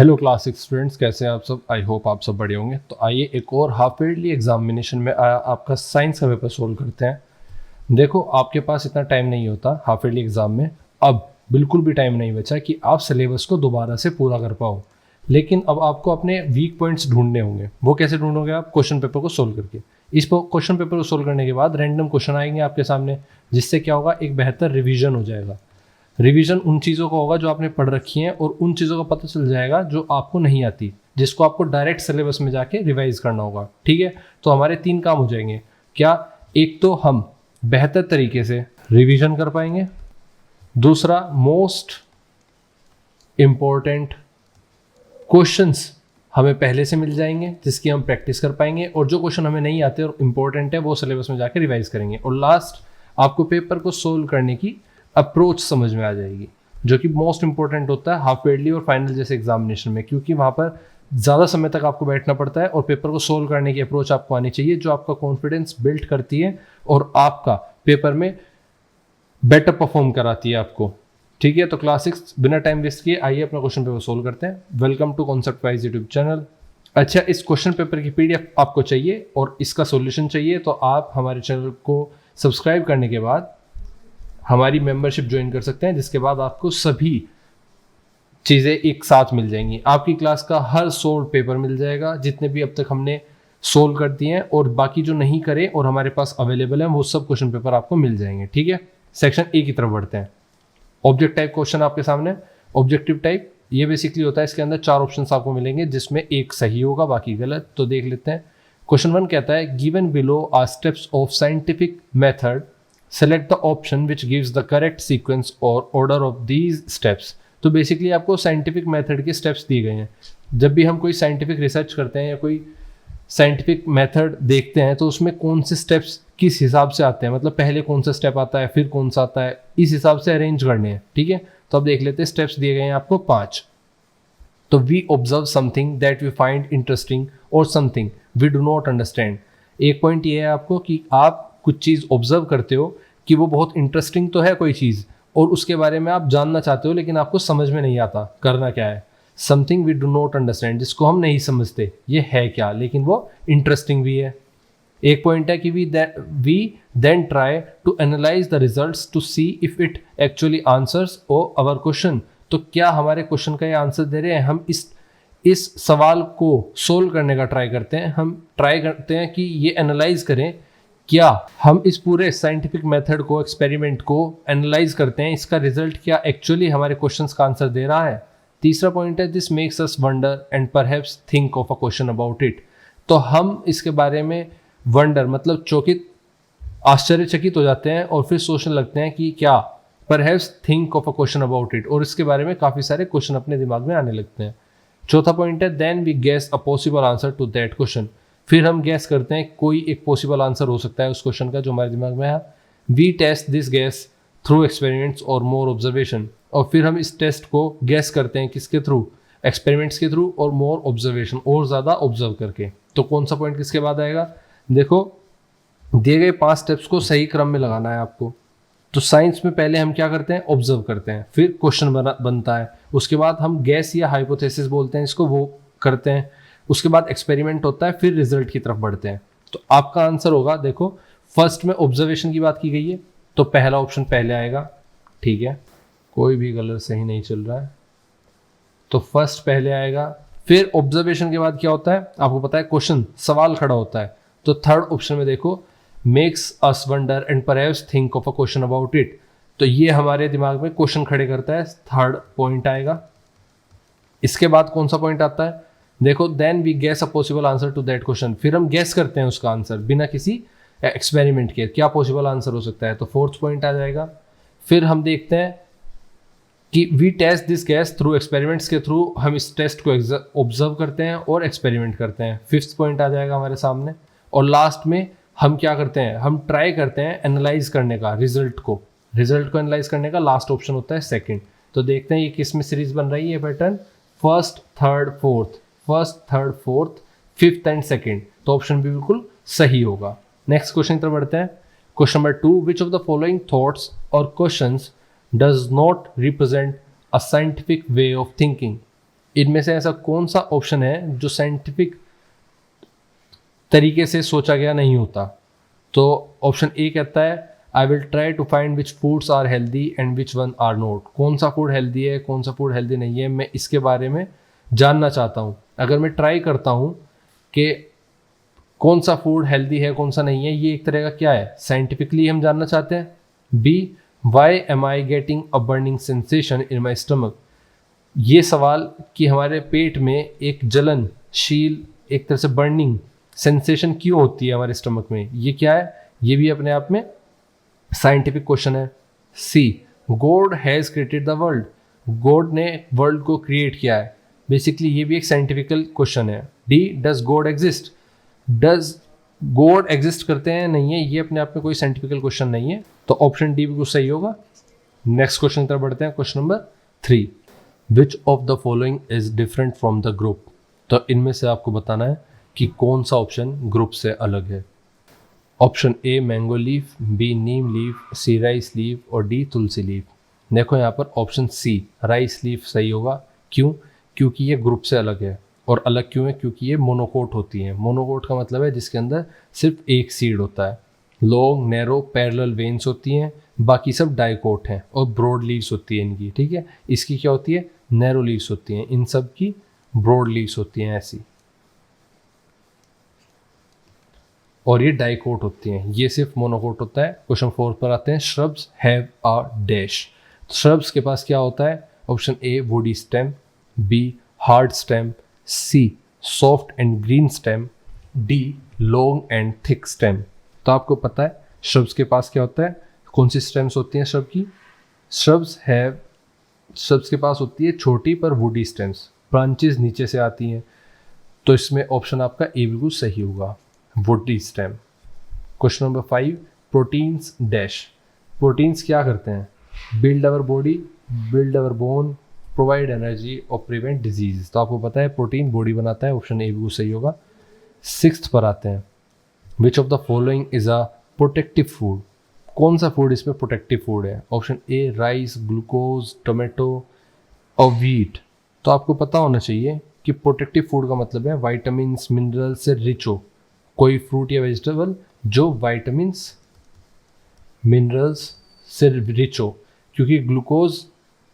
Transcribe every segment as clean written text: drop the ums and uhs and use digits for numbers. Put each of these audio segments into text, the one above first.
Hello class 6 students, कैसे हैं आप सब। आई होप आप सब बढ़िया होंगे। तो आइए एक और हाफ ईयरली एग्जामिनेशन में आपका साइंस का पेपर सोल्व करते हैं। देखो, आपके पास इतना टाइम नहीं होता हाफ ईयरली एग्जाम में। अब बिल्कुल भी टाइम नहीं बचा कि आप सिलेबस को दोबारा से पूरा कर पाओ, लेकिन अब आपको अपने वीक पॉइंट्स ढूंढने होंगे। वो कैसे ढूंढोगे आप? क्वेश्चन पेपर को सोल्व करके। इस क्वेश्चन पेपर को सोल्व करने के बाद रैंडम क्वेश्चन आएंगे आपके सामने, जिससे क्या होगा, एक बेहतर रिवीजन हो जाएगा। रिवीजन उन चीज़ों का होगा जो आपने पढ़ रखी हैं, और उन चीज़ों का पता चल जाएगा जो आपको नहीं आती, जिसको आपको डायरेक्ट सिलेबस में जाके रिवाइज करना होगा। ठीक है, तो हमारे 3 काम हो जाएंगे। क्या? एक तो हम बेहतर तरीके से रिवीजन कर पाएंगे, दूसरा मोस्ट इम्पोर्टेंट क्वेश्चंस हमें पहले से मिल जाएंगे जिसकी हम प्रैक्टिस कर पाएंगे, और जो क्वेश्चन हमें नहीं आते और इम्पोर्टेंट है वो सिलेबस में जाके रिवाइज करेंगे। और लास्ट, आपको पेपर को सोल्व करने की अप्रोच समझ में आ जाएगी, जो कि मोस्ट इंपॉर्टेंट होता है हाफ ईयरली और फाइनल जैसे एग्जामिनेशन में, क्योंकि वहाँ पर ज़्यादा समय तक आपको बैठना पड़ता है और पेपर को सोल्व करने की अप्रोच आपको आनी चाहिए, जो आपका कॉन्फिडेंस बिल्ड करती है और आपका पेपर में बेटर परफॉर्म कराती है आपको। ठीक है, तो क्लास 6 बिना टाइम वेस्ट किए आइए अपना क्वेश्चन पेपर सोल्व करते हैं। Welcome to Concept Wise YouTube channel. अच्छा, इस क्वेश्चन पेपर की पीडीएफ आपको चाहिए और इसका सॉल्यूशन चाहिए, तो आप हमारे चैनल को सब्सक्राइब करने के बाद हमारी मेंबरशिप ज्वाइन कर सकते हैं, जिसके बाद आपको सभी चीज़ें एक साथ मिल जाएंगी। आपकी क्लास का हर सोल्व पेपर मिल जाएगा, जितने भी अब तक हमने सोल्व कर दिए हैं, और बाकी जो नहीं करे और हमारे पास अवेलेबल है वो सब क्वेश्चन पेपर आपको मिल जाएंगे। ठीक है, सेक्शन ए की तरफ बढ़ते हैं। ऑब्जेक्ट टाइप क्वेश्चन आपके सामने। ऑब्जेक्टिव टाइप ये बेसिकली होता है, इसके अंदर 4 ऑप्शन आपको मिलेंगे, जिसमें एक सही होगा, बाकी गलत। तो देख लेते हैं। क्वेश्चन 1 कहता है, given below are steps of scientific method, select the option which gives the correct sequence और ऑर्डर ऑफ दीज स्टेप्स। तो बेसिकली आपको साइंटिफिक मेथड के स्टेप्स दिए गए हैं। जब भी हम कोई साइंटिफिक रिसर्च करते हैं या कोई साइंटिफिक मेथड देखते हैं, तो उसमें कौन से स्टेप्स किस हिसाब से आते हैं, मतलब पहले कौन सा स्टेप आता है फिर कौन सा आता है, इस हिसाब से अरेंज करने हैं। ठीक है, तो अब देख लेते हैं। स्टेप्स दिए गए हैं आपको 5। तो we observe something that we find interesting और something we do not understand. एक पॉइंट ये है आपको कि आप कुछ चीज़ ऑब्जर्व करते हो कि वो बहुत इंटरेस्टिंग तो है कोई चीज़, और उसके बारे में आप जानना चाहते हो, लेकिन आपको समझ में नहीं आता करना क्या है। Something we do not understand, जिसको हम नहीं समझते ये है क्या, लेकिन वो इंटरेस्टिंग भी है। एक पॉइंट है कि we then try to analyse the results to see if it actually answers our question. तो क्या हमारे क्वेश्चन का ये आंसर दे रहे हैं? हम इस सवाल को सोल्व करने का ट्राई करते हैं। हम ट्राई करते हैं कि ये एनालाइज करें, क्या हम इस पूरे साइंटिफिक मेथड को, एक्सपेरिमेंट को एनालाइज करते हैं, इसका रिजल्ट क्या एक्चुअली हमारे क्वेश्चंस का आंसर दे रहा है। तीसरा पॉइंट है, this makes us wonder and perhaps think of a question about it. तो हम इसके बारे में वंडर मतलब चौकित, आश्चर्यचकित हो जाते हैं और फिर सोचने लगते हैं कि क्या, perhaps think of a question about it, और इसके बारे में काफ़ी सारे क्वेश्चन अपने दिमाग में आने लगते हैं। चौथा पॉइंट है, then we guess a possible answer to that question. फिर हम गैस करते हैं कोई एक पॉसिबल आंसर हो सकता है उस क्वेश्चन का जो हमारे दिमाग में है। We test this guess through experiments और मोर ऑब्जर्वेशन। और फिर हम इस टेस्ट को गैस करते हैं किसके थ्रू? एक्सपेरिमेंट्स के थ्रू और मोर ऑब्जर्वेशन, और ज़्यादा ऑब्जर्व करके। तो कौन सा पॉइंट किसके बाद आएगा? देखो, दिए गए 5 स्टेप्स को सही क्रम में लगाना है आपको। तो साइंस में पहले हम क्या करते हैं? ऑब्जर्व करते हैं, फिर क्वेश्चन बनता है, उसके बाद हम गैस या हाइपोथेसिस बोलते हैं इसको, वो करते हैं, उसके बाद एक्सपेरिमेंट होता है, फिर रिजल्ट की तरफ बढ़ते हैं। तो आपका आंसर होगा, देखो फर्स्ट में ऑब्जर्वेशन की बात की गई है, तो पहला ऑप्शन पहले आएगा। ठीक है, कोई भी कलर सही नहीं चल रहा है, तो फर्स्ट पहले आएगा। फिर ऑब्जर्वेशन के बाद क्या होता है आपको पता है? क्वेश्चन, सवाल खड़ा होता है। तो थर्ड ऑप्शन में देखो, makes us wonder and perhaps think of a question about it. तो ये हमारे दिमाग में क्वेश्चन खड़े करता है, थर्ड पॉइंट आएगा। इसके बाद कौन सा पॉइंट आता है? देखो, then we guess a possible answer to that question. फिर हम गेस करते हैं उसका आंसर बिना किसी एक्सपेरिमेंट के, क्या पॉसिबल आंसर हो सकता है, तो फोर्थ पॉइंट आ जाएगा। फिर हम देखते हैं कि we test this guess through experiments के थ्रू, हम इस टेस्ट को ऑब्जर्व करते हैं और एक्सपेरिमेंट करते हैं, फिफ्थ पॉइंट आ जाएगा हमारे सामने। और लास्ट में हम क्या करते हैं? हम ट्राई करते हैं एनालाइज करने का रिजल्ट को एनालाइज करने का, लास्ट ऑप्शन होता है सेकंड। तो देखते हैं ये किस में सीरीज बन रही है pattern, first third fourth, fifth and second. तो ऑप्शन भी बिल्कुल सही होगा। नेक्स्ट क्वेश्चन की तरफ बढ़ते हैं। Question number 2, which of the following thoughts और questions does not represent a scientific way of thinking. इनमें से ऐसा कौन सा ऑप्शन है जो साइंटिफिक तरीके से सोचा गया नहीं होता? तो ऑप्शन ए कहता है I will try to find which foods are healthy and which one are not. कौन सा फूड हेल्दी है, कौन सा फूड हेल्दी नहीं है, मैं इसके बारे में जानना चाहता हूँ। अगर मैं ट्राई करता हूँ कि कौन सा फूड हेल्दी है कौन सा नहीं है, ये एक तरह का क्या है, साइंटिफिकली हम जानना चाहते हैं। B why am I getting a burning sensation in my stomach. ये सवाल कि हमारे पेट में एक जलनशील एक तरह से बर्निंग सेंसेशन क्यों होती है हमारे स्टमक में, ये क्या है, ये भी अपने आप में साइंटिफिक क्वेश्चन है। C God has created the world. God ने वर्ल्ड को क्रिएट किया है, बेसिकली ये भी एक साइंटिफिकल क्वेश्चन है। D does God exist. Does God exist करते हैं नहीं है, ये अपने आप में कोई साइंटिफिकल क्वेश्चन नहीं है, तो ऑप्शन डी बिल्कुल सही होगा। नेक्स्ट क्वेश्चन की तरफ बढ़ते हैं, question number 3। Which of the following is different from the group. तो इनमें से आपको बताना है कि कौन सा ऑप्शन ग्रुप से अलग है। Option A mango leaf, B neem leaf, C rice leaf और डी तुलसी लीफ। देखो यहाँ पर ऑप्शन सी राइस लीफ सही होगा। क्यों? क्योंकि ये ग्रुप से अलग है। और अलग क्यों है? क्योंकि ये मोनोकोट होती हैं। मोनोकोट का मतलब है जिसके अंदर सिर्फ एक सीड होता है। लॉन्ग नैरो पैरेलल वेन्स होती हैं, बाकी सब डाइकोट हैं और ब्रॉड लीव्स होती है इनकी, ठीक है। इसकी क्या होती है? नैरो लीव्स होती हैं, इन सब की ब्रॉड लीव्स होती हैं ऐसी, और ये डाइकोट होती हैं, ये सिर्फ मोनोकोट होता है। क्वेश्चन 4 पर आते हैं, shrubs have a dash. Shrubs के पास क्या होता है? Option A woody stem, B hard stem, C soft and green stem, D long and thick stem. तो आपको पता है श्रब्स के पास क्या होता है, कौन सी स्टेम्स होती हैं श्रब की? श्रब्स के पास होती है छोटी पर वुडी स्टेम्स, ब्रांचेस नीचे से आती हैं। तो इसमें ऑप्शन आपका ए बिल्कुल सही होगा, woody stem. Question number 5, proteins dash. Proteins क्या करते हैं? Build our body, build our bone, provide energy और प्रिवेंट डिजीज। तो आपको पता है प्रोटीन बॉडी बनाता है, ऑप्शन ए बिल्कुल सही होगा। 6th पर आते हैं, which of the following is a protective food. कौन सा फूड इसमें प्रोटेक्टिव फूड है? ऑप्शन ए राइस, ग्लूकोज, टोमेटो और व्हीट। तो आपको पता होना चाहिए कि प्रोटेक्टिव फूड का मतलब है वाइटामिन्स मिनरल से रिच हो, कोई फ्रूट या वेजिटेबल जो वाइटामिन्स मिनरल्स से रिच हो, क्योंकि ग्लूकोज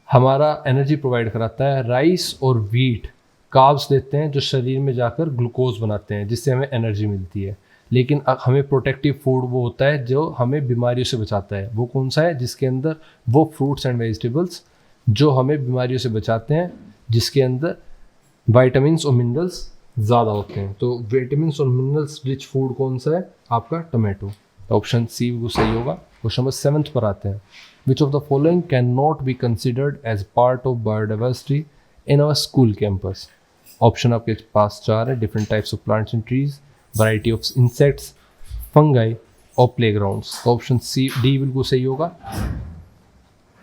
हमारा एनर्जी प्रोवाइड कराता है, राइस और व्हीट कार्ब्स देते हैं जो शरीर में जाकर ग्लूकोज बनाते हैं जिससे हमें एनर्जी मिलती है। लेकिन हमें प्रोटेक्टिव फूड वो होता है जो हमें बीमारियों से बचाता है। वो कौन सा है? जिसके अंदर वो फ्रूट्स एंड वेजिटेबल्स जो हमें बीमारियों से बचाते हैं, जिसके अंदर वाइटामिन्स और मिनरल्स ज़्यादा होते हैं। तो विटामिन्स और मिनरल्स रिच फूड कौन सा है? आपका टोमेटो। ऑप्शन सी वो सही होगा। क्वेश्चन नंबर 7 पर आते हैं, which of the following can not be considered as part of biodiversity in our school campus. Option आपके पास 4 है, different types of plants and trees, variety of insects, fungi और प्लेग्राउंड्स। ऑप्शन सी डी बिल्कुल सही होगा,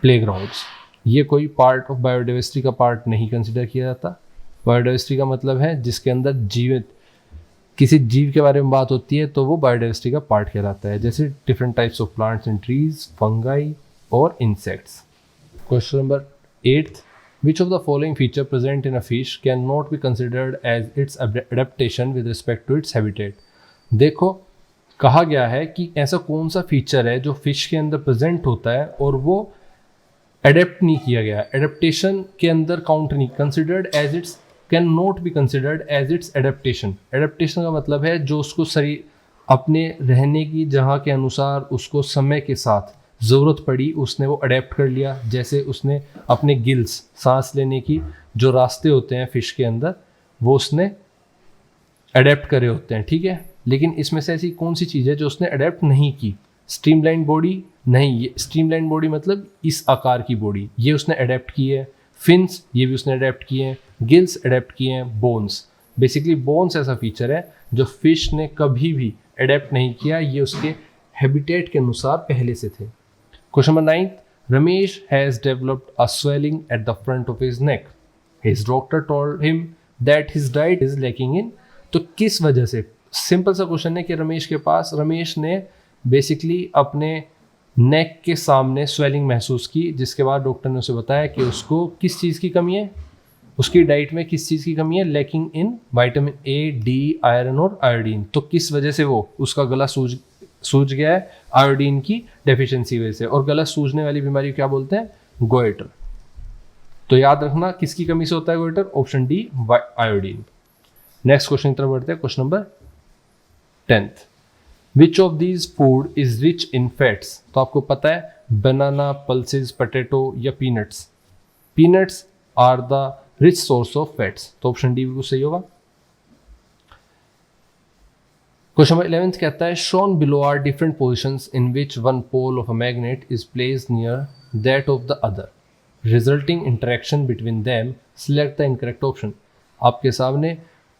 playgrounds. ये कोई part of biodiversity का पार्ट नहीं कंसिडर किया जाता। बायोडाइवर्सिटी का मतलब है जिसके अंदर जीवित किसी जीव के बारे में बात होती है तो वो बायोडाइवर्सिटी का पार्ट कहलाता है, जैसे different types of plants and trees, fungi और insects. Question number 8, which of the following feature present in a fish can not be considered as its adaptation with respect to its habitat. देखो कहा गया है कि ऐसा कौन सा feature है जो फिश के अंदर प्रेजेंट होता है और वो एडेप्ट नहीं किया गया, एडेप्टेशन के अंदर काउंट नहीं, considered as its can not be considered as its adaptation. Adaptation का मतलब है जो उसको शरीर अपने रहने की जगह के अनुसार उसको समय के साथ ज़रूरत पड़ी उसने वो अडेप्ट कर लिया। जैसे उसने अपने गिल्स सांस लेने की जो रास्ते होते हैं फिश के अंदर वो उसने अडेप्ट करे होते हैं, ठीक है। लेकिन इसमें से ऐसी कौन सी चीज़ है जो उसने अडेप्ट नहीं की? स्ट्रीमलाइन बॉडी नहीं, ये स्ट्रीमलाइन बॉडी मतलब इस आकार की बॉडी, ये उसने अडेप्ट की है। फिन्स ये भी उसने अडेप्ट किए हैं, गिल्स अडेप्ट किए हैं, बोन्स। बेसिकली बोन्स ऐसा फीचर है जो फिश ने कभी भी अडेप्ट नहीं किया, ये उसके हैबिटेट के अनुसार पहले से थे। Question number 9, Ramesh has developed a swelling at the front of his neck, his doctor told him that his diet is lacking in. तो किस वजह से? सिंपल सा क्वेश्चन है कि रमेश ने बेसिकली अपने नेक के सामने स्वेलिंग महसूस की, जिसके बाद डॉक्टर ने उसे बताया कि उसको किस चीज़ की कमी है? उसकी डाइट में किस चीज़ की कमी है, lacking in vitamin A, D, iron और आयोडीन। तो किस वजह से वो उसका गला सूज गया है, आयोडीन की डेफिशिएंसी वजह से। और गला सूजने वाली बीमारी क्या बोलते हैं, गोइटर। तो याद रखना किसकी कमी से होता है goitre, option D iodine. Next question की तरफ बढ़ते हैं, question number 10th। Which of these food is rich in fats. तो आपको पता है बनाना, पल्सेस, पोटैटो या peanuts. Peanuts are the rich source of fats, तो ऑप्शन डी बिल्कुल सही होगा। क्वेश्चन नंबर 11th कहता है shown below are different positions in which one pole of a magnet is placed near that of the other, resulting interaction between them, select the incorrect option. आपके सामने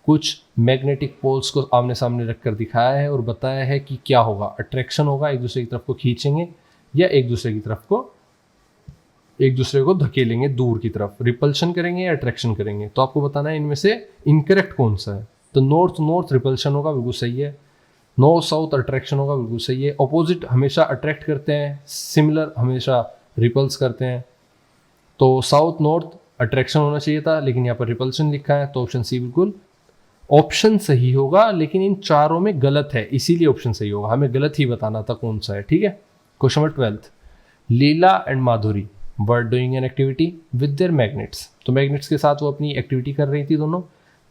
कुछ magnetic poles को आमने सामने रखकर दिखाया है और बताया है कि क्या होगा, अट्रैक्शन होगा, एक दूसरे की तरफ को खींचेंगे या एक दूसरे को धकेलेंगे दूर की तरफ, रिपल्शन करेंगे या अट्रैक्शन करेंगे। तो आपको बताना है इनमें से इनकरेक्ट कौन सा है। तो नॉर्थ नॉर्थ रिपल्शन होगा, बिल्कुल सही है। नॉर्थ साउथ अट्रैक्शन होगा, बिल्कुल सही है। ऑपोजिट हमेशा अट्रैक्ट करते हैं, सिमिलर हमेशा रिपल्स करते हैं। तो साउथ नॉर्थ अट्रैक्शन होना चाहिए था, लेकिन यहाँ पर रिपल्शन लिखा है, तो ऑप्शन सी बिल्कुल ऑप्शन सही होगा। लेकिन इन चारों में गलत है, इसीलिए ऑप्शन सही होगा, हमें गलत ही बताना था कौन सा है, ठीक है। Question number 12th, Leela and Madhuri were doing an activity with their magnets. तो मैग्नेट्स के साथ वो अपनी एक्टिविटी कर रही थी दोनों।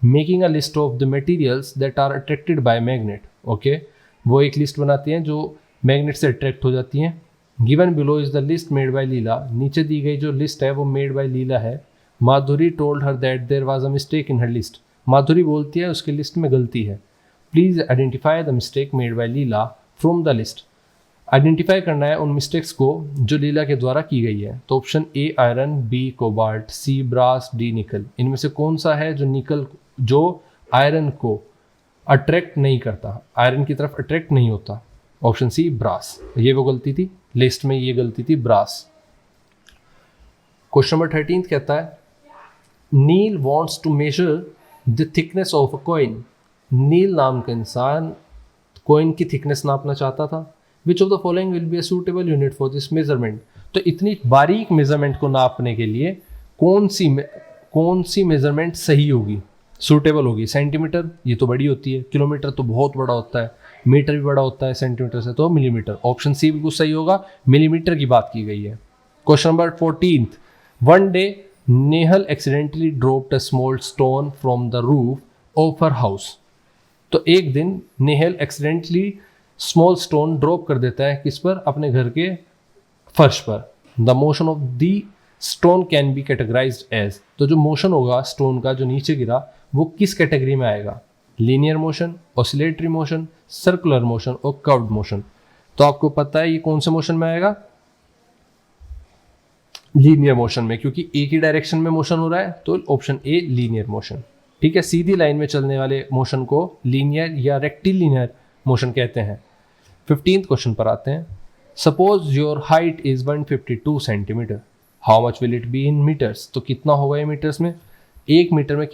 Making a list of the materials that are attracted by magnet. Okay, वो एक लिस्ट बनाती हैं जो मैग्नेट से अट्रैक्ट हो जाती हैं। Given below is the list made by Leela. नीचे दी गई जो लिस्ट है वो मेड बाय लीला है। Madhuri told her that there was a mistake in her list. Madhuri बोलती है उसके लिस्ट में गलती है। Please identify the mistake made by Leela from the list. Identify करना है उन मिस्टेक्स को जो लीला के द्वारा की गई है। तो option A iron, B cobalt, C brass, D nickel. इनमें से कौन सा है जो आयरन को अट्रैक्ट नहीं करता, आयरन की तरफ अट्रैक्ट नहीं होता। ऑप्शन सी ब्रास, ये वो गलती थी, लिस्ट में ये गलती थी ब्रास। क्वेश्चन नंबर 13 कहता है Neel wants to measure the thickness of a coin. Neel नाम का इंसान कॉइन की थिकनेस नापना चाहता था। Which of the following will be a suitable unit for this measurement. तो इतनी बारीक मेजरमेंट को नापने के लिए कौन सी मेजरमेंट सही होगी, सूटेबल होगी। सेंटीमीटर, ये तो बड़ी होती है, किलोमीटर तो बहुत बड़ा होता है, मीटर भी बड़ा होता है सेंटीमीटर से, तो मिलीमीटर। ऑप्शन सी बिल्कुल सही होगा, मिलीमीटर की बात की गई है। Question number 14th, one day Nehal accidentally dropped a small stone from the roof of her house. तो एक दिन Nehal accidentally small stone drop कर देता है किस पर, अपने घर के फर्श पर। The motion of the stone can be categorised as. तो जो मोशन होगा स्टोन का जो नीचे गिरा वो किस कैटेगरी में आएगा, linear motion, oscillatory motion, circular motion और कर्व्ड मोशन। तो आपको पता है ये कौन से मोशन में आएगा, लीनियर मोशन में, क्योंकि एक ही डायरेक्शन में मोशन हो रहा है। तो ऑप्शन ए लीनियर मोशन, ठीक है। सीधी लाइन में चलने वाले मोशन को लीनियर या रेक्टिलिनियर मोशन कहते हैं। 15th क्वेश्चन पर आते हैं। Suppose your height is 152 centimetre, how much will it be in metres. तो कितना होगा ये मीटर्स में, एक मीटर में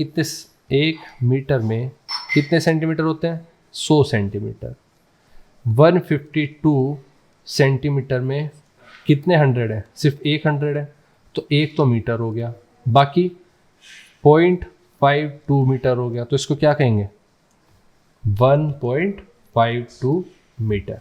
कितने सेंटीमीटर होते हैं, 100 सेंटीमीटर। 152 सेंटीमीटर में कितने 100 है, सिर्फ एक 100 है, तो एक तो मीटर हो गया, बाकी 0.52 मीटर हो गया। तो इसको क्या कहेंगे, 1.52 मीटर।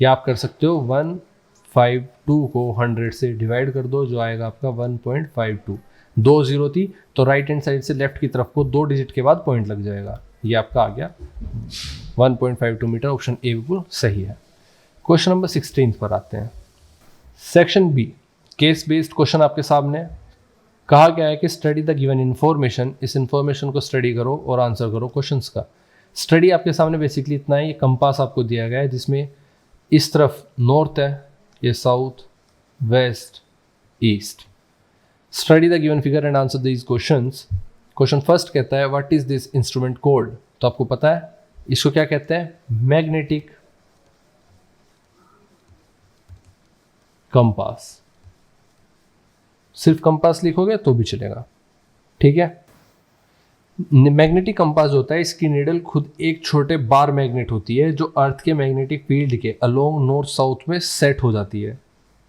या आप कर सकते हो 152 को 100 से डिवाइड कर दो, जो आएगा आपका 1.52। 2 0 थी तो राइट हैंड साइड से लेफ्ट की तरफ को 2 डिजिट के बाद पॉइंट लग जाएगा। ये आपका आ गया 1.52 मीटर, ऑप्शन ए बिल्कुल सही है। क्वेश्चन नंबर 16 पर आते हैं। Section B, case based question आपके सामने। कहा गया है कि स्टडी द गिवन इन्फॉर्मेशन, इस इन्फॉर्मेशन को स्टडी करो और आंसर करो क्वेश्चंस का। स्टडी आपके सामने बेसिकली इतना है, ये कंपास आपको दिया गया है जिसमें इस तरफ नॉर्थ है, ये south, west, east. Study the given figure and answer these questions. Question first कहता है what is this instrument called. तो आपको पता है इसको क्या कहते हैं, मैग्नेटिक कंपास। सिर्फ कंपास लिखोगे तो भी चलेगा, ठीक है। मैग्नेटिक कंपास होता है, इसकी नीडल खुद एक छोटे बार मैग्नेट होती है जो अर्थ के मैग्नेटिक फील्ड के अलोंग नॉर्थ साउथ में सेट हो जाती है।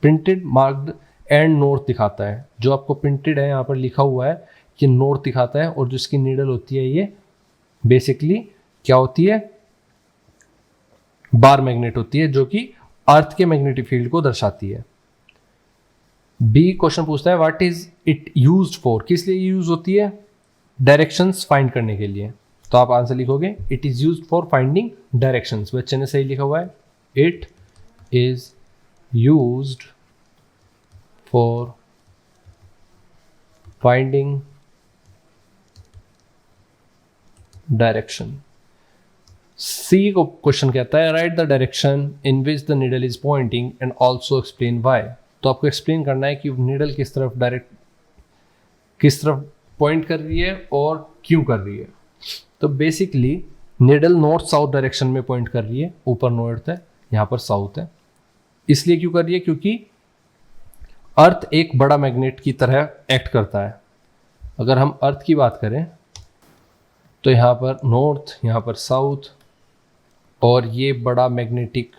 प्रिंटेड मार्क्ड एंड नॉर्थ दिखाता है, जो आपको प्रिंटेड है यहाँ पर लिखा हुआ है ये नॉर्थ दिखाता है, और जो इसकी नीडल होती है ये बेसिकली क्या होती है, बार मैग्नेट होती है, जो कि अर्थ के मैग्नेटिक फील्ड को दर्शाती है। बी क्वेश्चन पूछता है what is it used for, किस लिए यूज होती है, डायरेक्शंस फाइंड करने के लिए। तो आप आंसर लिखोगे it is used for finding directions. बच्चे ने सही लिखा हुआ है, it is used for finding direction. C को क्वेश्चन कहता है write the direction in which the needle is pointing and also explain why. तो आपको एक्सप्लेन करना है कि नीडल किस तरफ पॉइंट कर रही है और क्यों कर रही है। तो basically needle north south direction में पॉइंट कर रही है, ऊपर नॉर्थ है, यहाँ पर साउथ है। इसलिए क्यों कर रही है, क्योंकि अर्थ एक बड़ा मैग्नेट की तरह एक्ट करता है। अगर हम अर्थ की बात करें तो यहाँ पर नॉर्थ, यहाँ पर साउथ, और ये बड़ा मैग्नेटिक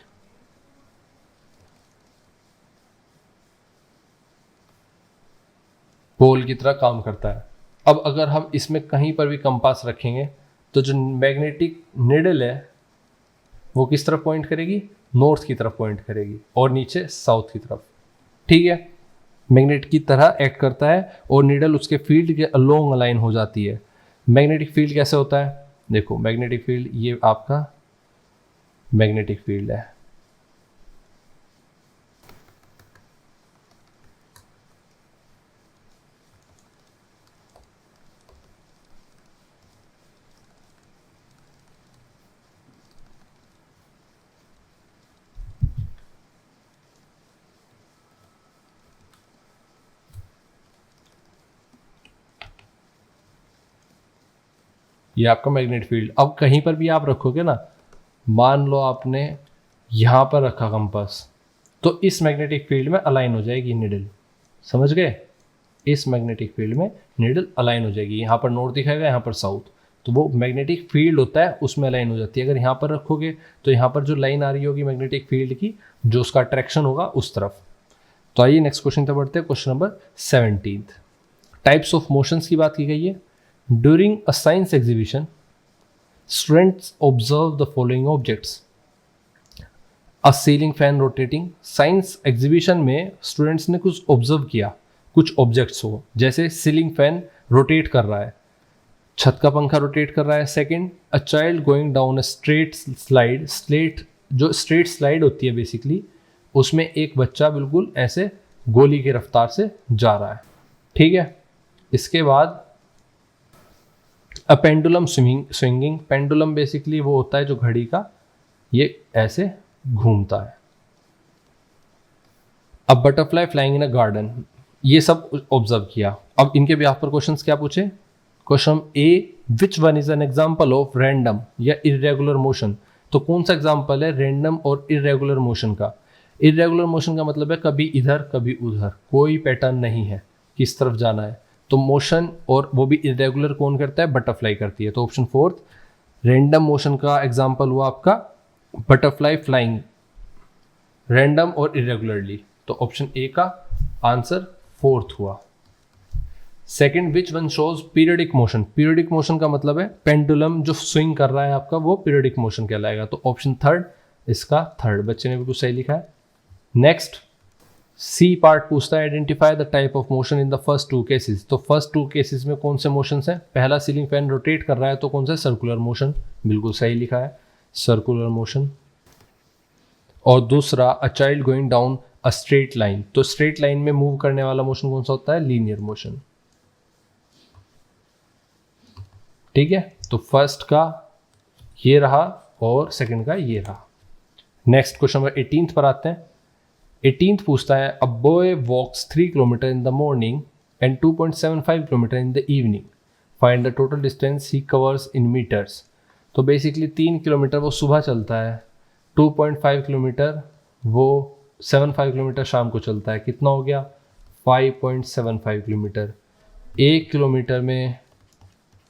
पोल की तरह काम करता है। अब अगर हम इसमें कहीं पर भी कंपास रखेंगे तो जो मैग्नेटिक निडल है वो किस तरफ पॉइंट करेगी, नॉर्थ की तरफ पॉइंट करेगी, और नीचे साउथ की तरफ। ठीक है, मैग्नेट की तरह एक्ट करता है और निडल उसके फील्ड के अलोंग अलाइन हो जाती है। मैग्नेटिक फील्ड कैसे होता है, देखो मैग्नेटिक फील्ड ये आपका मैग्नेटिक फील्ड है। ये आपका मैग्नेटिक फील्ड। अब कहीं पर भी आप रखोगे ना, मान लो आपने यहां पर रखा कंपास, तो इस मैग्नेटिक फील्ड में अलाइन हो जाएगी निडल। समझ गए, इस मैग्नेटिक फील्ड में निडल अलाइन हो जाएगी। यहाँ पर नॉर्थ दिखाएगा, यहाँ पर साउथ, तो वो मैग्नेटिक फील्ड होता है उसमें अलाइन हो जाती है। अगर यहाँ पर रखोगे तो यहाँ पर जो लाइन आ रही होगी मैग्नेटिक फील्ड की, जो उसका अट्रैक्शन होगा उस तरफ। तो आइए नेक्स्ट क्वेश्चन तक बढ़ते हैं, question number 17। Types of motions की बात की गई है। During a science exhibition students observe the following objects. A ceiling fan rotating. Science exhibition में स्टूडेंट्स ने कुछ ऑब्जर्व किया, कुछ ऑब्जेक्ट्स हो, जैसे सीलिंग फैन रोटेट कर रहा है, छत का पंखा रोटेट कर रहा है। Second, a child going down a straight slide. जो स्ट्रेट स्लाइड होती है बेसिकली, उसमें एक बच्चा बिल्कुल ऐसे गोली की रफ्तार से जा रहा है। ठीक है, इसके बाद a pendulum swinging. Pendulum basically वो होता है जो घड़ी का ये ऐसे घूमता है। A butterfly flying in a garden. ये सब ऑब्जर्व किया। अब इनके भी आप पर क्वेश्चंस क्या पूछे, question A which one is an example of random या इरेगुलर मोशन। तो कौन सा एग्जाम्पल है रैंडम और इरेगुलर मोशन का। इरेगुलर मोशन का मतलब है कभी इधर कभी उधर, कोई पैटर्न नहीं है किस तरफ जाना है। तो मोशन, और वो भी इरेगुलर कौन करता है, बटरफ्लाई करती है। तो ऑप्शन फोर्थ, रैंडम मोशन का एग्जाम्पल हुआ आपका बटरफ्लाई फ्लाइंग, रैंडम और इरेगुलरली। तो ऑप्शन ए का आंसर फोर्थ हुआ। Second, which one shows periodic motion. Periodic motion का मतलब है पेंडुलम जो स्विंग कर रहा है आपका, वो पीरियडिक मोशन कहलाएगा। तो ऑप्शन थर्ड, इसका थर्ड। बच्चे ने बिल्कुल सही लिखा है। नेक्स्ट, सी पार्ट पूछता है identify the type of motion in the first two cases. तो फर्स्ट टू केसेस में कौन से मोशंस हैं। पहला, सीलिंग फैन रोटेट कर रहा है, तो कौन सा, सर्कुलर मोशन। बिल्कुल सही लिखा है, सर्कुलर मोशन। और दूसरा, a child going down a straight line. तो स्ट्रेट लाइन में मूव करने वाला मोशन कौन सा होता है, लीनियर मोशन। ठीक है, तो फर्स्ट का ये रहा और सेकंड का ये रहा। नेक्स्ट क्वेश्चन नंबर 18 पर आते हैं। 18 पूछता है a boy walks 3 kilometre in the morning and 2.75 kilometre in the evening, find the total distance he covers in metres. तो बेसिकली 3 किलोमीटर वो सुबह चलता है, 2.5 किलोमीटर वो 75 किलोमीटर शाम को चलता है। कितना हो गया, 5.75 किलोमीटर। 1 किलोमीटर में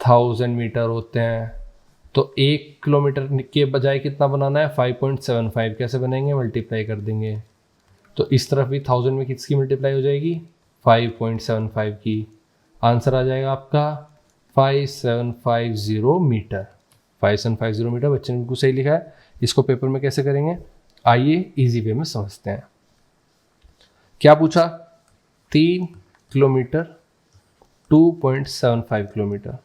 1000 मीटर होते हैं, तो 1 किलोमीटर के बजाय कितना बनाना है, 5.75। कैसे बनेंगे, मल्टीप्लाई कर देंगे। तो इस तरफ भी 1000 में किसकी मल्टीप्लाई हो जाएगी, 5.75 की। आंसर आ जाएगा आपका 5750 मीटर। 5750 मीटर बच्चे ने बिल्कुल सही लिखा है। इसको पेपर में कैसे करेंगे, आइए इजी वे में समझते हैं। क्या पूछा, 3 किलोमीटर 2.75 किलोमीटर,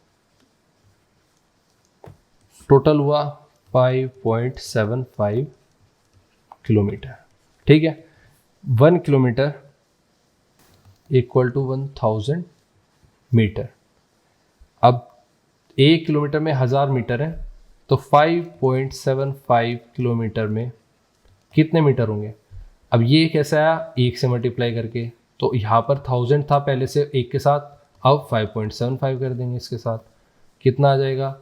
टोटल हुआ 5.75 किलोमीटर। ठीक है, 1 किलोमीटर इक्वल टू 1000 मीटर। अब 1 किलोमीटर में 1000 मीटर है, तो 5.75 किलोमीटर में कितने मीटर होंगे। अब ये कैसे आया, 1 से मल्टीप्लाई करके, तो यहाँ पर 1000 था पहले से 1 के साथ, अब 5.75 कर देंगे इसके साथ, कितना आ जाएगा,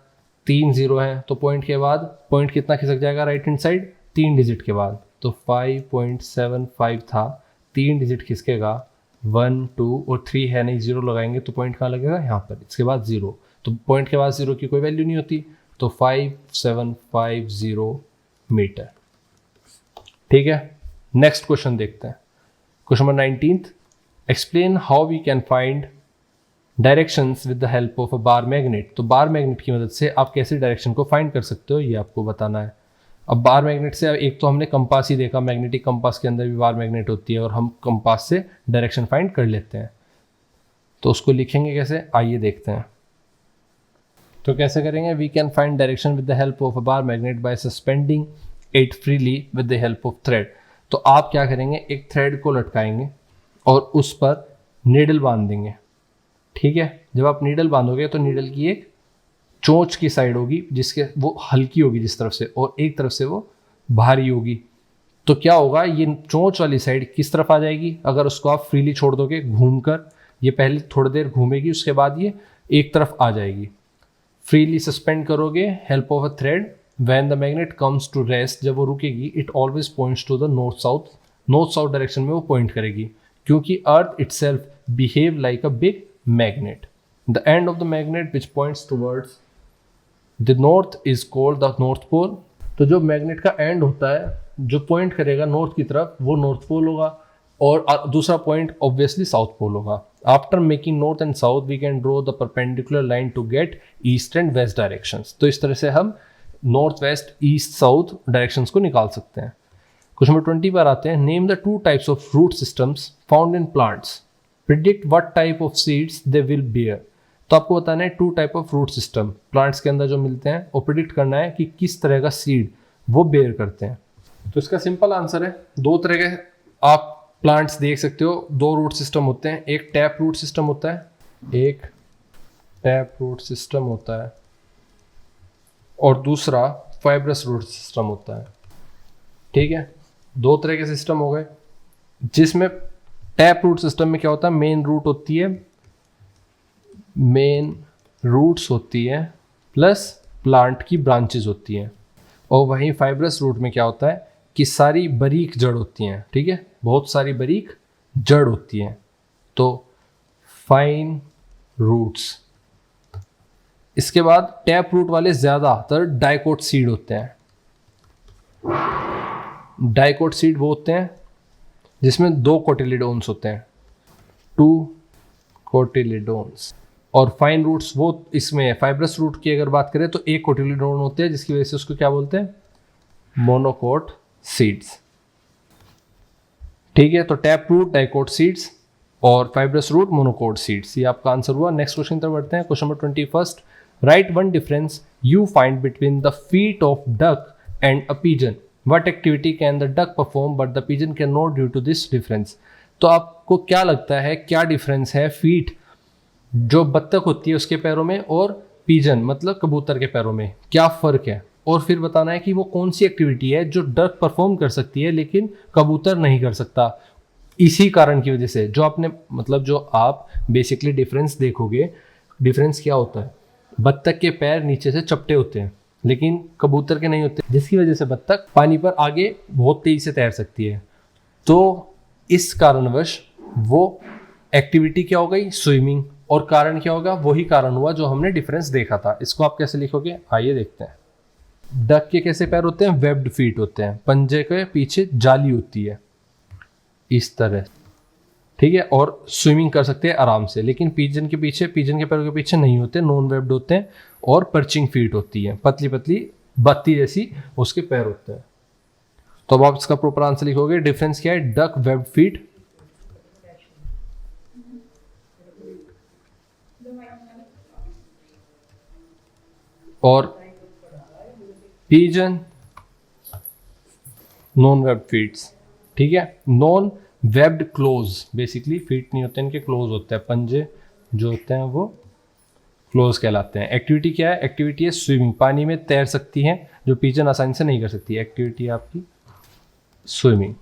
3 0 है, तो पॉइंट के बाद पॉइंट कितना खिसक जाएगा राइट हैंड साइड, 3 डिजिट के बाद, तो 5.75 था, 3 डिजिट खिसकेगा, 1 2 और 3 है नहीं, 0 लगाएंगे तो पॉइंट कहाँ लगेगा, यहाँ पर, इसके बाद 0, तो पॉइंट के बाद 0 की कोई वैल्यू नहीं होती, तो 5750 मीटर। ठीक है, नेक्स्ट क्वेश्चन देखते हैं। Question number 19, explain how we can find directions with the help of a bar magnet. तो बार मैग्नेट की मदद से आप कैसे डायरेक्शन को फाइंड कर सकते हो, ये आपको बताना है। अब बार मैग्नेट से एक तो हमने कंपास ही देखा, मैग्नेटिक कंपास के अंदर भी बार मैग्नेट होती है और हम कंपास से डायरेक्शन फाइंड कर लेते हैं। तो उसको लिखेंगे कैसे, आइए देखते हैं। तो कैसे करेंगे, we can find direction with the help of a bar magnet by suspending it freely with the help of thread. तो आप क्या करेंगे, एक थ्रेड को लटकाएंगे और उस पर नीडल बांध देंगे। ठीक है, जब आप नीडल बांधोगे तो नीडल की एक चोंच की साइड होगी जिसके वो हल्की होगी जिस तरफ से, और एक तरफ से वो भारी होगी। तो क्या होगा, ये चोंच वाली साइड किस तरफ आ जाएगी, अगर उसको आप फ्रीली छोड़ दोगे घूमकर, ये पहले थोड़ी देर घूमेगी, उसके बाद ये एक तरफ आ जाएगी। फ्रीली सस्पेंड करोगे help of a thread, when the magnet comes to rest, जब वो रुकेगी, it always points to the north south direction में वो पॉइंट करेगी, क्योंकि earth itself behave like a big magnet. The end of the magnet which points towards the north is called the north pole. तो जो magnet का and होता है, जो पॉइंट करेगा नॉर्थ की तरफ, वो नॉर्थ पोल होगा, और दूसरा पॉइंट ऑब्वियसली साउथ पोल होगा। After making north and south we can draw the perpendicular line to get east and west directions. तो इस तरह से हम north west east south directions को निकाल सकते हैं। क्वेश्चन नंबर 20 पर आते हैं। Name the 2 types of root systems found in plants, predict what type of seeds they will bear. तो आपको बताना है 2 type of root system plants के अंदर जो मिलते हैं, और प्रिडिक्ट करना है कि किस तरह का सीड वो बेयर करते हैं। तो इसका सिंपल आंसर है, 2 तरह के आप प्लांट्स देख सकते हो, 2 रूट सिस्टम होते हैं। एक टैप रूट सिस्टम होता है, एक टैप रूट सिस्टम होता है, और दूसरा फाइब्रस रूट सिस्टम होता है। ठीक है, 2 तरह के सिस्टम हो गए, जिसमें टैप रूट सिस्टम में क्या होता है, मेन रूट होती है, मेन रूट्स होती है प्लस प्लांट की ब्रांचेस होती हैं, और वहीं फाइब्रस रूट में क्या होता है कि सारी बारीक जड़ होती हैं। ठीक है, बहुत सारी बारीक जड़ होती हैं, तो फाइन रूट्स। इसके बाद टैप रूट वाले ज़्यादातर डाइकोट सीड होते हैं। डाइकोट सीड वो होते हैं जिसमें 2 कोटिलिडोन्स होते हैं, 2 कोटिलिडोन्स। और फाइन रूट्स वो इसमें फाइब्रस रूट की अगर बात करें तो 1 कोटिलिडोन होते हैं, जिसकी वजह से उसको क्या बोलते हैं, मोनोकोट सीड्स। ठीक है, तो टैप रूट डाइकोट सीड्स और फाइब्रस रूट मोनोकोट सीड्स, ये आपका आंसर हुआ। नेक्स्ट क्वेश्चन तरफ बढ़ते हैं। Question number 21, write one difference you find between the feet of duck and a pigeon, what activity can the duck perform but the pigeon can not due to this difference. तो आपको क्या लगता है, क्या difference है feet जो बत्तख होती है उसके पैरों में और पिजन मतलब कबूतर के पैरों में, क्या फ़र्क है, और फिर बताना है कि वो कौन सी एक्टिविटी है जो डक परफॉर्म कर सकती है लेकिन कबूतर नहीं कर सकता। इसी कारण की वजह से जो आपने मतलब जो आप बेसिकली डिफरेंस देखोगे, डिफरेंस क्या होता है, बत्तख के पैर नीचे से चपटे होते हैं लेकिन कबूतर के नहीं होते, जिसकी वजह से बत्तख पानी पर आगे बहुत तेजी से तैर सकती है। तो इस कारणवश वो एक्टिविटी क्या हो गई, स्विमिंग, और कारण क्या होगा, वही कारण हुआ जो हमने डिफरेंस देखा था। इसको आप कैसे लिखोगे, आइए देखते हैं। डक के कैसे पैर होते हैं, वेब्ड फीट होते हैं, पंजे के पीछे जाली होती है इस तरह, ठीक है, और स्विमिंग कर सकते हैं आराम से। लेकिन पिजन के पैरों के पीछे नहीं होते, नॉन वेब्ड होते हैं और पर्चिंग फीट होती है, पतली पतली बत्ती जैसी उसके पैर होते हैं। तो अब आप इसका प्रॉपर आंसर लिखोगे। डिफरेंस क्या है? डक वेब्ड फीट और पिजन नॉन वेब्ड फीट्स। ठीक है, non webbed close, basically feet नहीं होते इनके, क्लोज होते हैं, पंजे जो होते हैं वो क्लोज कहलाते हैं। एक्टिविटी क्या है? एक्टिविटी है स्विमिंग, पानी में तैर सकती हैं, जो पिजन आसानी से नहीं कर सकती। एक्टिविटी है आपकी स्विमिंग।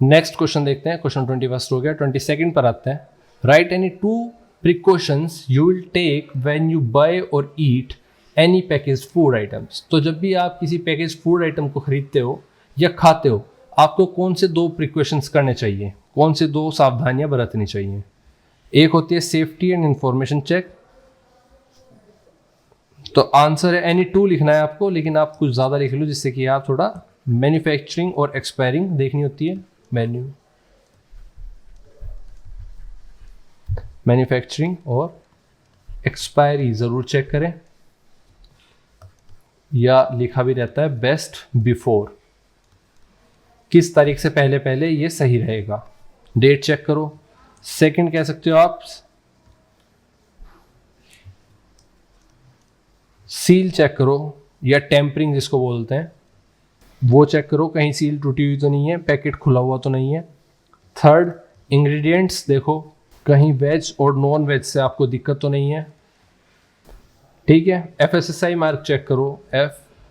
नेक्स्ट क्वेश्चन देखते हैं। क्वेश्चन 21 हो गया। 22 पर आते हैं। Write any 2 precautions you will take when you buy और eat any package food items. तो जब भी आप किसी पैकेज फूड आइटम को खरीदते हो या खाते हो, आपको कौन से 2 प्रिकॉशंस करने चाहिए, कौन से 2 सावधानियां बरतनी चाहिए? एक होती है सेफ्टी एंड इंफॉर्मेशन चेक। तो आंसर है एनी 2 लिखना है आपको, लेकिन आप कुछ ज़्यादा लिख लो जिससे कि आप थोड़ा मैन्युफैक्चरिंग और एक्सपायरिंग देखनी होती है। मैन्युफैक्चरिंग और एक्सपायरी ज़रूर चेक करें, या लिखा भी रहता है बेस्ट बिफोर, किस तारीख से पहले पहले ये सही रहेगा, डेट चेक करो। सेकंड कह सकते हो आप सील चेक करो, या टेम्परिंग जिसको बोलते हैं वो चेक करो, कहीं सील टूटी हुई तो नहीं है, पैकेट खुला हुआ तो नहीं है। थर्ड, इंग्रेडिएंट्स देखो, कहीं वेज और नॉन वेज से आपको दिक्कत तो नहीं है। ठीक है, FSSAI मार्क चेक करो,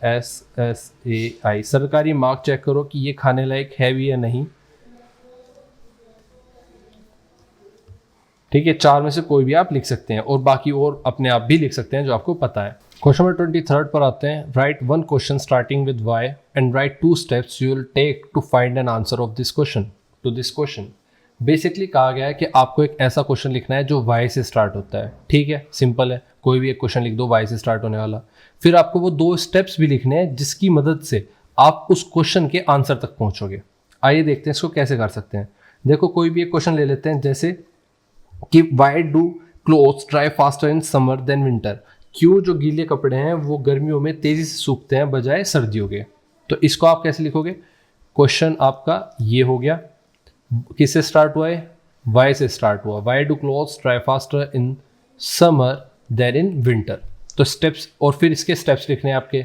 FSSAI सरकारी मार्क चेक करो कि ये खाने लायक है भी या नहीं। ठीक है, 4 में से कोई भी आप लिख सकते हैं, और बाकी और अपने आप भी लिख सकते हैं जो आपको पता है। क्वेश्चन नंबर 23 पर आते हैं। Write 1 question starting with why and write 2 steps you will take to find an answer of this question. Basically कहा गया है कि आपको एक ऐसा क्वेश्चन लिखना है जो वाई से स्टार्ट होता है। ठीक है, सिंपल है, कोई भी एक क्वेश्चन लिख दो वाई से स्टार्ट होने वाला। फिर आपको वो 2 स्टेप्स भी लिखने हैं जिसकी मदद से आप उस क्वेश्चन के आंसर तक पहुंचोगे। आइए देखते हैं इसको कैसे कर सकते हैं। देखो, कोई भी एक क्वेश्चन ले लेते हैं, जैसे कि why do clothes dry faster in summer than winter. क्यों जो गीले कपड़े हैं वो गर्मियों में तेजी से सूखते हैं बजाय सर्दियों के। तो इसको आप कैसे लिखोगे? क्वेश्चन आपका ये हो गया, किससे स्टार्ट हुआ है? वाई से स्टार्ट हुआ। Why do clothes dry faster in summer than in winter. तो स्टेप्स, और फिर इसके स्टेप्स लिखने हैं आपके।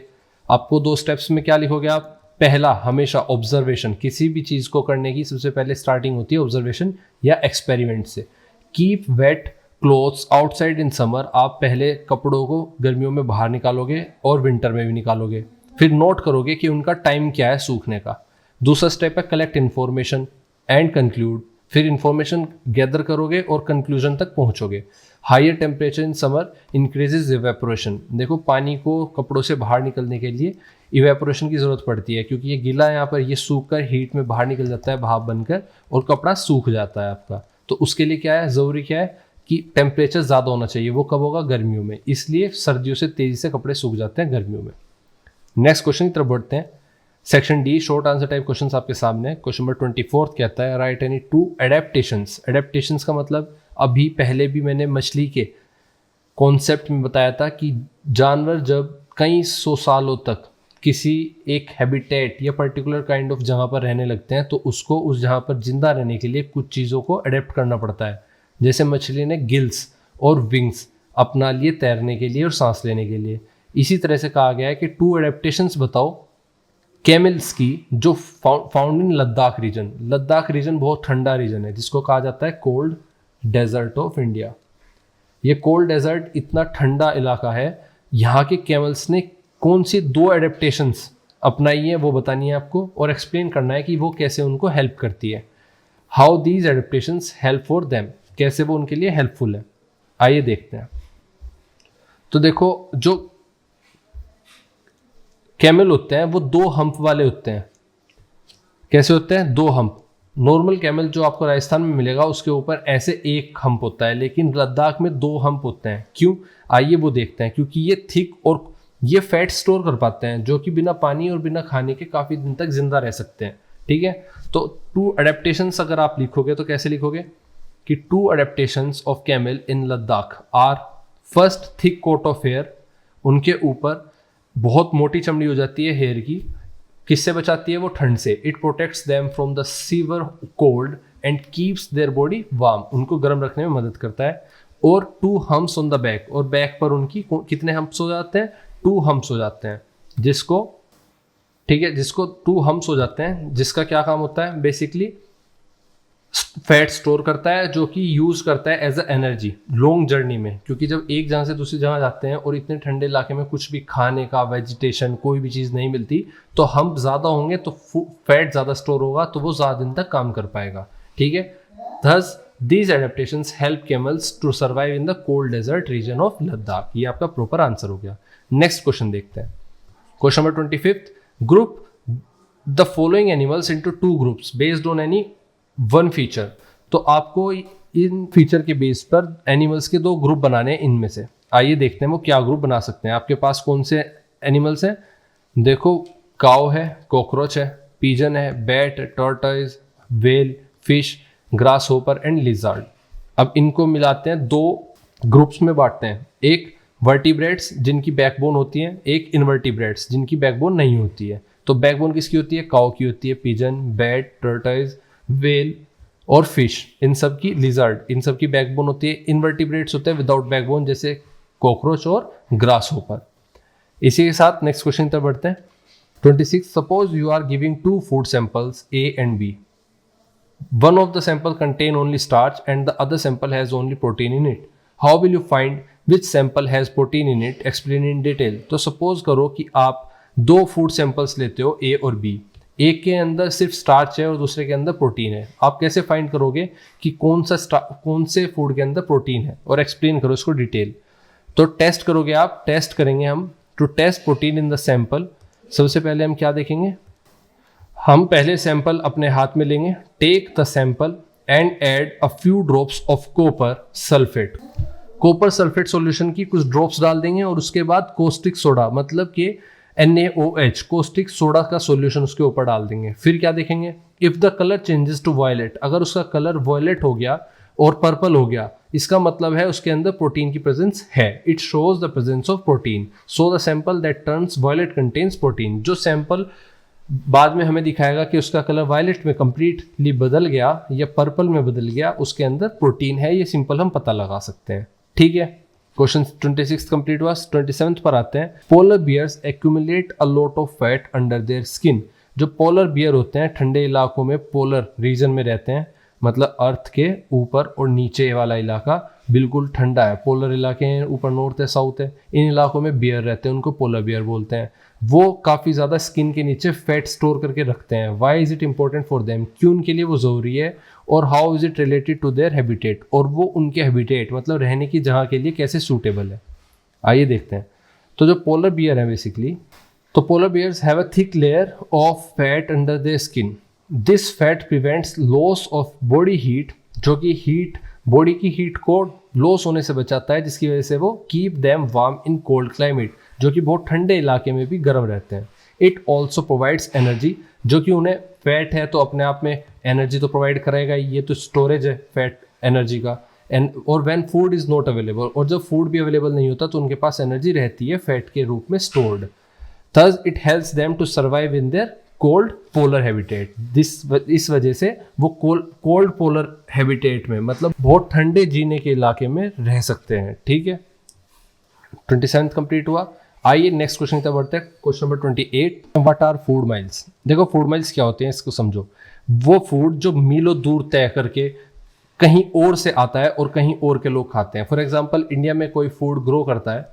आपको 2 स्टेप्स में क्या लिखोगे आप? पहला, हमेशा ऑब्जर्वेशन, किसी भी चीज़ को करने की सबसे पहले स्टार्टिंग होती है ऑब्जर्वेशन या एक्सपेरिमेंट से। Keep wet clothes outside in summer, आप पहले कपड़ों को गर्मियों में बाहर निकालोगे और विंटर में भी निकालोगे। फिर नोट करोगे कि उनका टाइम क्या है सूखने का। दूसरा स्टेप है कलेक्ट इन्फॉर्मेशन एंड कंक्लूड। फिर इन्फॉर्मेशन गैदर करोगे और कंक्लूजन तक पहुंचोगे। Higher temperature in summer increases evaporation. देखो, पानी को कपड़ों से बाहर निकलने के लिए इवेपोरेशन की ज़रूरत पड़ती है, क्योंकि ये गीला है यहाँ पर, ये सूख कर हीट में बाहर निकल जाता है भाप बनकर, और कपड़ा सूख जाता है आपका। तो उसके लिए क्या है, ज़रूरी क्या है कि टेम्परेचर ज़्यादा होना चाहिए। वो कब होगा? गर्मियों में। इसलिए सर्दियों से तेज़ी से कपड़े सूख जाते हैं गर्मियों में। नेक्स्ट क्वेश्चन की तरफ बढ़ते हैं। Section D, short answer type question आपके सामने। क्वेश्चन नंबर 24 कहता है राइट एनी 2 एडेप्टेशंस। एडेप्टेशंस का मतलब, अभी पहले भी मैंने मछली के कॉन्सेप्ट में बताया था कि जानवर जब कई 100 सालों तक किसी एक हैबिटेट या पर्टिकुलर काइंड ऑफ जगह पर रहने लगते हैं, तो उसको उस जगह पर जिंदा रहने के लिए कुछ चीज़ों को अडेप्ट करना पड़ता है। जैसे मछली ने गिल्स और विंग्स अपना लिए तैरने के लिए और सांस लेने के लिए। इसी तरह से कहा गया है कि 2 एडेप्टेशंस बताओ कैमल्स की, जो found in Ladakh region. Ladakh region बहुत ठंडा रीजन है, जिसको कहा जाता है कोल्ड डेजर्ट ऑफ इंडिया। ये कोल्ड डेजर्ट इतना ठंडा इलाका है, यहाँ के कैमल्स ने कौन सी 2 एडेप्टेशंस अपनाई है वो बतानी है आपको, और एक्सप्लेन करना है कि वो कैसे उनको हेल्प करती है। How these adaptations help for them, कैसे वो उनके लिए हेल्पफुल है। आइए देखते हैं। तो देखो, जो कैमल होते हैं वो 2 हम्प वाले होते हैं। कैसे होते हैं? 2 हम्प। नॉर्मल कैमल जो आपको राजस्थान में मिलेगा उसके ऊपर ऐसे 1 हम्प होता है, लेकिन लद्दाख में 2 हम्प होते हैं। क्यों? आइए वो देखते हैं। क्योंकि ये थिक और ये फैट स्टोर कर पाते हैं, जो कि बिना पानी और बिना खाने के काफ़ी दिन तक जिंदा रह सकते हैं। ठीक है। तो 2 अडेप्टेशंस अगर आप लिखोगे तो कैसे लिखोगे कि 2 adaptations of camel in Ladakh are, first thick coat of hair, उनके ऊपर बहुत मोटी चमड़ी हो जाती है हेयर की, किससे बचाती है वो, ठंड से। It protects them from the sewer cold and keeps their body warm, उनको गर्म रखने में मदद करता है। और 2 हम्प्स ऑन द बैक, और बैक पर उनकी कितने हम्प्स हो जाते हैं, 2 हम्प्स हो जाते हैं, जिसको, ठीक है, जिसको 2 हम्प्स हो जाते हैं, जिसका क्या काम होता है, बेसिकली फैट स्टोर करता है, जो कि यूज करता है as a energy long journey में। क्योंकि जब एक जगह से दूसरी जगह जाते हैं और इतने ठंडे इलाके में कुछ भी खाने का, वेजिटेशन, कोई भी चीज़ नहीं मिलती, तो हम ज़्यादा होंगे तो फैट ज़्यादा स्टोर होगा, तो वो ज़्यादा दिन तक काम कर पाएगा, ठीक है। Thus these adaptations help camels to survive in the cold desert region of Ladakh. ये आपका प्रॉपर आंसर हो गया। नेक्स्ट क्वेश्चन देखते हैं। Question number 25, group the following animals into 2 groups based on any 1 feature. तो आपको इन फीचर के बेस पर एनिमल्स के 2 ग्रुप बनाने हैं इनमें से। आइए देखते हैं वो क्या ग्रुप बना सकते हैं। आपके पास कौन से एनिमल्स हैं, देखो, काऊ है, कॉकरोच है, पिजन है, bat, tortoise, whale, fish, grass hopper and lizard. अब इनको मिलाते हैं, 2 ग्रुप्स में बांटते हैं, एक वर्टिब्रेट्स जिनकी बैकबोन होती है, एक इनवर्टिब्रेट्स जिनकी बैकबोन नहीं होती है। तो बैकबोन किसकी होती है, काऊ की होती है, पिजन, बैट, टॉर्टॉइज, व्हेल और फिश, इन सब की, लिजर्ड, इन सब की बैकबोन होती है। इनवर्टिब्रेट्स होते हैं विदाउट बैकबोन, जैसे कॉकरोच और ग्रास होपर। इसी के साथ नेक्स्ट क्वेश्चन तक बढ़ते हैं। 26, suppose you are giving 2 food samples A and B. One of the sample contain only starch and the other sample has only protein in it. How will you find which sample has protein in it? Explain in detail. तो suppose करो कि आप 2 food samples लेते हो A और B, एक के अंदर सिर्फ स्टार्च है और दूसरे के अंदर प्रोटीन है। आप कैसे फाइंड करोगे कि कौन से फूड के अंदर प्रोटीन है, और एक्सप्लेन करो इसको डिटेल। तो टेस्ट करोगे आप, टेस्ट करेंगे हम। To test protein in the sample, सबसे पहले हम क्या देखेंगे, हम पहले सैंपल अपने हाथ में लेंगे। Take the sample and add a few drops of copper sulphate. Copper sulphate solution की कुछ ड्रॉप्स डाल देंगे, और उसके बाद कोस्टिक सोडा, मतलब कि NaOH, कोस्टिक सोडा का सॉल्यूशन उसके ऊपर डाल देंगे। फिर क्या देखेंगे, if the colour changes to violet, अगर उसका कलर वायलेट हो गया और पर्पल हो गया, इसका मतलब है उसके अंदर प्रोटीन की प्रेजेंस है। It shows the presence of protein. So the sample that turns violet contains protein. जो सैंपल बाद में हमें दिखाएगा कि उसका कलर वायलेट में कंप्लीटली बदल गया या पर्पल में बदल गया, उसके अंदर प्रोटीन है। ये सिंपल हम पता लगा सकते हैं, ठीक है। क्वेश्चन 26 कंप्लीट हुआ। 27 पर आते हैं। Polar bears accumulate a lot of fat under their skin. जो पोलर बियर होते हैं, ठंडे इलाकों में, पोलर रीजन में रहते हैं, मतलब अर्थ के ऊपर और नीचे वाला इलाका बिल्कुल ठंडा है। पोलर इलाके हैं, ऊपर नॉर्थ है, साउथ है, इन इलाकों में बियर रहते हैं, उनको पोलर बियर बोलते हैं। वो काफ़ी ज़्यादा स्किन के नीचे फैट स्टोर करके रखते हैं। Why is it important for them, क्यों उनके लिए वो ज़रूरी है, और how is it related to their habitat, और वो उनके हैबिटेट मतलब रहने की जगह के लिए कैसे सूटेबल है। आइए देखते हैं। तो जो पोलर बियर है बेसिकली, तो polar bears have a thick layer of fat under their skin. This fat prevents loss of body heat, जो कि हीट, बॉडी की हीट को लॉस होने से बचाता है, जिसकी वजह से वो keep them warm in cold climate, जो कि बहुत ठंडे इलाके में भी गर्म रहते हैं। इट ऑल्सो प्रोवाइड्स एनर्जी, जो कि उन्हें फैट है तो अपने आप में एनर्जी तो प्रोवाइड करेगा, ये तो स्टोरेज है फैट एनर्जी का। और when food is not available, और जब फूड भी अवेलेबल नहीं होता तो उनके पास एनर्जी रहती है फैट के रूप में stored. Thus it helps them to survive in their cold polar habitat. इस वजह से वो कोल्ड पोलर हैबिटेट में, मतलब बहुत ठंडे जीने के इलाके में रह सकते हैं, ठीक है। 27 कंप्लीट हुआ। आइए नेक्स्ट क्वेश्चन की तरफ बढ़ते हैं। Question number 28, what are food miles. देखो फूड माइल्स क्या होते हैं, इसको समझो। वो फूड जो मीलों दूर तय करके कहीं और से आता है और कहीं और के लोग खाते हैं। फॉर एग्जांपल, इंडिया में कोई फूड ग्रो करता है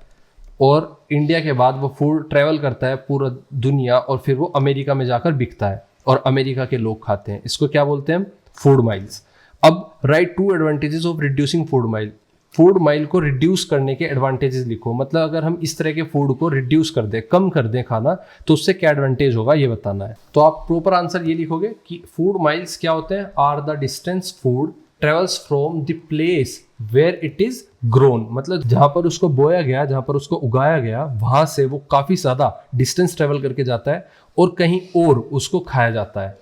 और इंडिया के बाद वो फूड ट्रैवल करता है पूरा दुनिया, और फिर वो अमेरिका में जाकर बिकता है और अमेरिका के लोग खाते हैं। इसको क्या बोलते हैं, फूड माइल्स। अब right 2 advantages of reducing food mile. Food mile को रिड्यूस करने के एडवांटेजेस लिखो, मतलब अगर हम इस तरह के फूड को रिड्यूस कर दें, कम कर दें खाना, तो उससे क्या एडवांटेज होगा ये बताना है। तो आप प्रॉपर आंसर ये लिखोगे कि फूड माइल्स क्या होते हैं, are the distance food travels from the place where it is grown, मतलब जहां पर उसको बोया गया, जहां पर उसको उगाया गया, वहां से वो काफी ज्यादा डिस्टेंस ट्रेवल करके जाता है और कहीं और उसको खाया जाता है।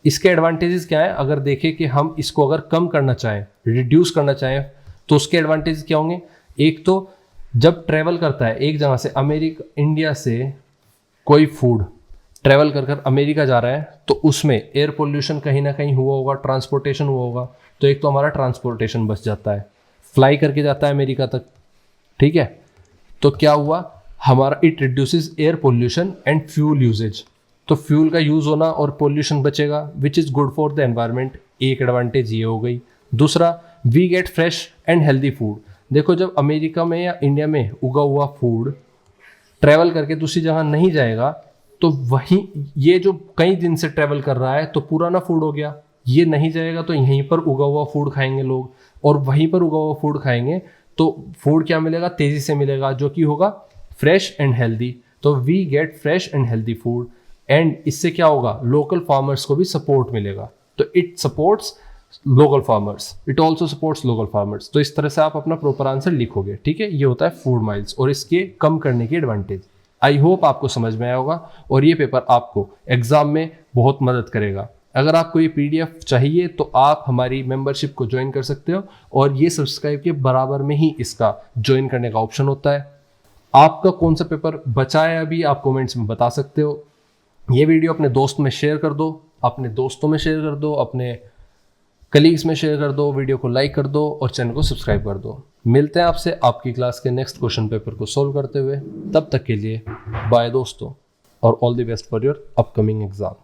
इसके एडवांटेजेस क्या है, अगर देखें कि हम इसको अगर कम करना चाहें, रिड्यूस करना चाहें, तो उसके एडवांटेज क्या होंगे। एक तो जब ट्रेवल करता है एक जगह से, अमेरिका इंडिया से कोई फूड ट्रेवल कर कर अमेरिका जा रहा है, तो उसमें एयर पोल्यूशन कहीं ना कहीं हुआ होगा, ट्रांसपोर्टेशन हुआ होगा, तो एक तो हमारा ट्रांसपोर्टेशन बच जाता है, फ्लाई करके जाता है अमेरिका तक, ठीक है। तो क्या हुआ हमारा, it reduces air pollution and fuel usage, तो फ्यूल का यूज़ होना और पोल्यूशन बचेगा, which is good for the environment, एक एडवांटेज ये हो गई। दूसरा, we get fresh and healthy food. देखो जब अमेरिका में या इंडिया में उगा हुआ फूड ट्रैवल करके दूसरी जगह नहीं जाएगा, तो वहीं ये जो कई दिन से ट्रैवल कर रहा है तो पुराना फूड हो गया, ये नहीं जाएगा तो यहीं पर उगा हुआ फूड खाएंगे लोग, और वहीं पर उगा हुआ फूड खाएंगे तो फूड क्या मिलेगा, तेज़ी से मिलेगा, जो कि होगा फ्रेश एंड हेल्दी। तो we get fresh and healthy food, and इससे क्या होगा, लोकल फार्मर्स को भी सपोर्ट मिलेगा, तो it supports local farmers, it also supports local farmers. तो इस तरह से आप अपना प्रॉपर आंसर लिखोगे, ठीक है। ये होता है फूड माइल्स और इसके कम करने की एडवांटेज। आई होप आपको समझ में आया होगा और ये पेपर आपको एग्जाम में बहुत मदद करेगा। अगर आपको ये पीडीएफ चाहिए तो आप हमारी मेंबरशिप को ज्वाइन कर सकते हो, और ये सब्सक्राइब के बराबर में ही इसका ज्वाइन करने का ऑप्शन होता है। आपका कौन सा पेपर बचा है अभी, आप कमेंट्स में बता सकते हो। ये वीडियो अपने दोस्त में शेयर कर दो, अपने दोस्तों में शेयर कर दो, अपने कलीग्स में शेयर कर दो, वीडियो को लाइक कर दो और चैनल को सब्सक्राइब कर दो। मिलते हैं आपसे आपकी क्लास के नेक्स्ट क्वेश्चन पेपर को सोल्व करते हुए। तब तक के लिए बाय दोस्तों, और all the best for your upcoming exam.